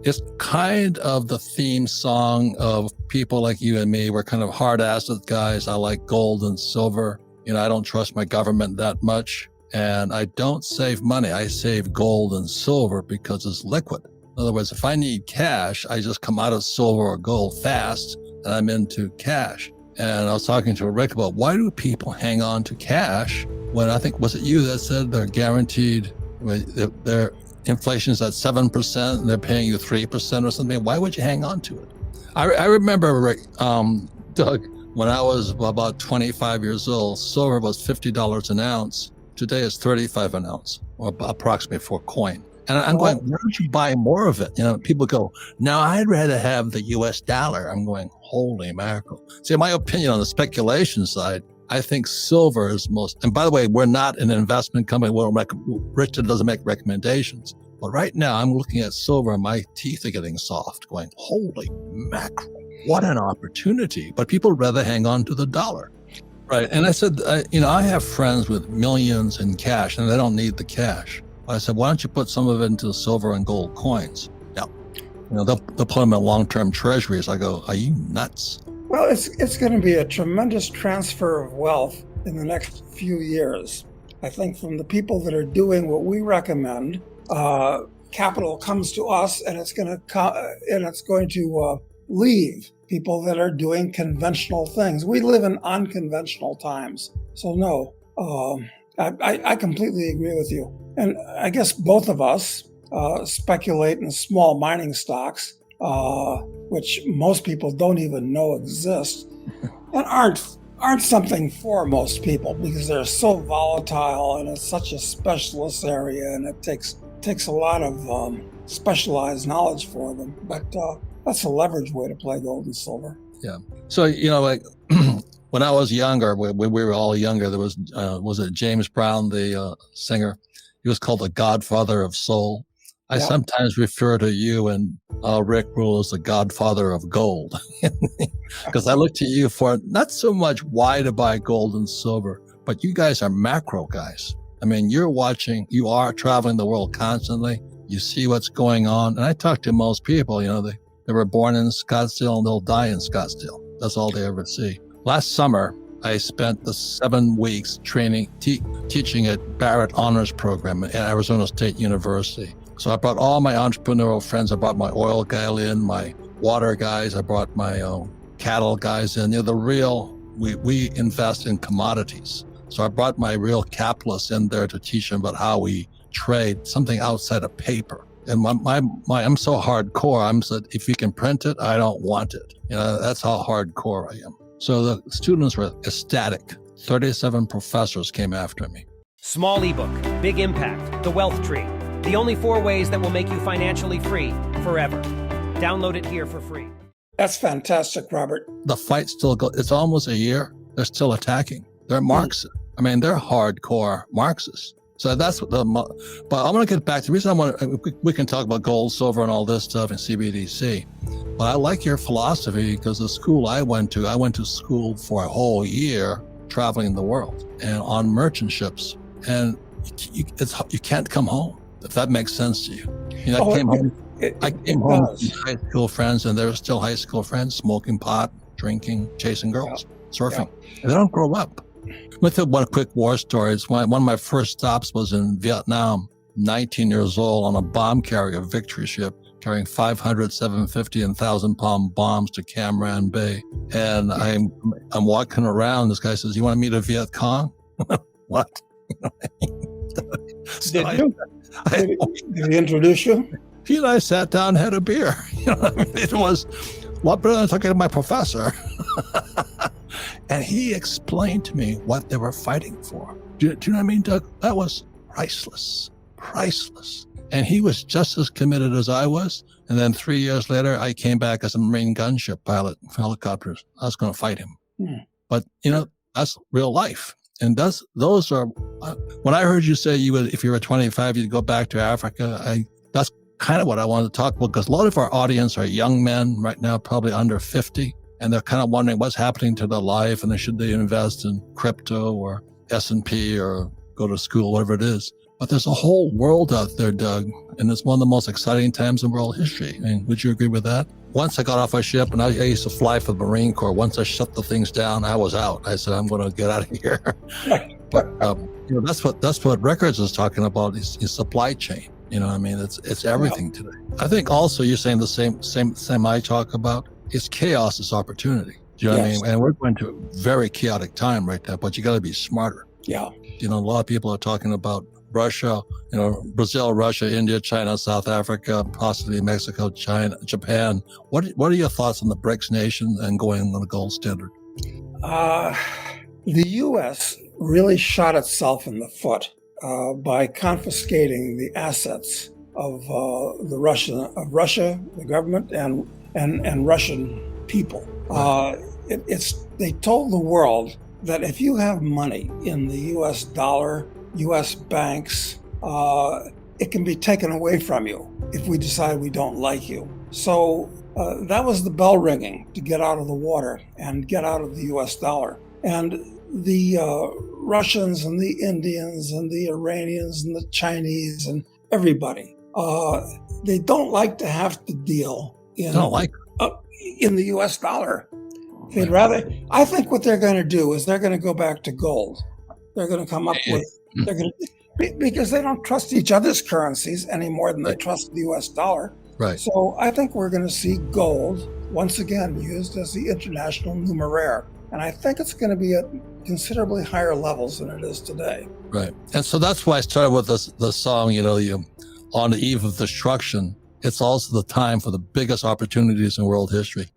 It's kind of the theme song of people like you and me. We're kind of hard asset guys. I like gold and silver. I don't trust my government that much. And I don't save money. I save gold and silver because it's liquid. In other words, if I need cash, I just come out of silver or gold fast and I'm into cash. And I was talking to Rick about why do people hang on to cash when I think, was it you that said they're guaranteed, their inflation's at 7% and they're paying you 3% or something? Why would you hang on to it? I remember, Rick, Doug, when I was about 25 years old, silver was $50 an ounce. Today it's 35 an ounce, or approximately for a coin. And I'm going, why don't you buy more of it? People go, no, I'd rather have the US dollar. I'm going, holy mackerel. See, my opinion on the speculation side, I think silver is most, and by the way, we're not an investment company. Richard doesn't make recommendations. But right now I'm looking at silver and my teeth are getting soft, going, holy mackerel, what an opportunity. But people rather hang on to the dollar. Right. And I said, I have friends with millions in cash and they don't need the cash. I said, why don't you put some of it into silver and gold coins? Yeah. They'll put them in long-term treasuries. I go, are you nuts? Well, it's going to be a tremendous transfer of wealth in the next few years. I think from the people that are doing what we recommend, capital comes to us and it's going to leave people that are doing conventional things. We live in unconventional times. So no, I completely agree with you. And I guess both of us speculate in small mining stocks, which most people don't even know exist and aren't something for most people because they're so volatile and it's such a specialist area and it takes a lot of specialized knowledge for them. But that's a leverage way to play gold and silver. Yeah. So, like when I was younger, when we were all younger, there was it James Brown, the singer? He was called the Godfather of Soul. I sometimes refer to you and Rick Rule as the Godfather of Gold, because I look to you for not so much why to buy gold and silver, but you guys are macro guys. I mean, you are traveling the world constantly. You see what's going on. And I talk to most people, they were born in Scottsdale and they'll die in Scottsdale. That's all they ever see. Last summer, I spent the 7 weeks training, teaching at Barrett Honors Program at Arizona State University. So I brought all my entrepreneurial friends. I brought my oil guy in, my water guys. I brought my cattle guys in. We invest in commodities. So I brought my real capitalists in there to teach them about how we trade something outside of paper. And I'm so hardcore. I'm said, if you can print it, I don't want it. That's how hardcore I am. So the students were ecstatic. 37 professors came after me. Small ebook, big impact, the wealth tree. The only 4 ways that will make you financially free forever. Download it here for free. That's fantastic, Robert. The fight still goes. It's almost a year. They're still attacking. They're Marxists. I mean, they're hardcore Marxists. So that's what but I want to get back to the reason we can talk about gold, silver, and all this stuff and CBDC. But I like your philosophy because the school I went to school for a whole year traveling the world and on merchant ships. And you can't come home, if that makes sense to you. I came home with high school friends and they were still high school friends, smoking pot, drinking, chasing girls, surfing. And they don't grow up. With one quick war story, one of my first stops was in Vietnam, 19 years old, on a bomb carrier victory ship carrying 500, 750, and 1,000-pound bombs to Cam Ranh Bay. And I'm walking around. This guy says, "You want to meet a Viet Cong?" What? Did he introduce you? He and I sat down and had a beer. It was a lot better than talking to my professor. And he explained to me what they were fighting for. Do you know what I mean, Doug? That was priceless. And he was just as committed as I was. And then 3 years later, I came back as a Marine gunship pilot for helicopters. I was going to fight him. But, that's real life. And those are, when I heard you say if you were 25, you'd go back to Africa, that's kind of what I wanted to talk about, because a lot of our audience are young men right now, probably under 50. And they're kind of wondering what's happening to their life and should they invest in crypto or S&P or go to school, whatever it is. But there's a whole world out there, Doug. And it's one of the most exciting times in world history. I mean, would you agree with that? Once I got off a ship, and I used to fly for the Marine Corps, once I shut the things down, I was out. I said, I'm going to get out of here. But that's what records is talking about is supply chain. I mean, it's everything today. I think also you're saying the same I talk about. It's chaos is opportunity. Do you know what I mean? And we're going to a very chaotic time right now, but you got to be smarter. Yeah. A lot of people are talking about Russia, Brazil, Russia, India, China, South Africa, possibly Mexico, China, Japan. What are your thoughts on the BRICS nations and going on the gold standard? The U.S. really shot itself in the foot by confiscating the assets of Russia, the government, and Russian people. They told the world that if you have money in the U.S. dollar, U.S. banks, it can be taken away from you if we decide we don't like you. So that was the bell ringing to get out of the water and get out of the U.S. dollar. And the Russians and the Indians and the Iranians and the Chinese and everybody, they don't like to have to deal in the U.S. dollar. They'd rather. I think what they're going to do is they're going to go back to gold. They're going to come up with. Because they don't trust each other's currencies any more than they trust the U.S. dollar. Right. So I think we're going to see gold once again used as the international numeraire, and I think it's going to be at considerably higher levels than it is today. Right. And so that's why I started with the song. On the eve of destruction. It's also the time for the biggest opportunities in world history.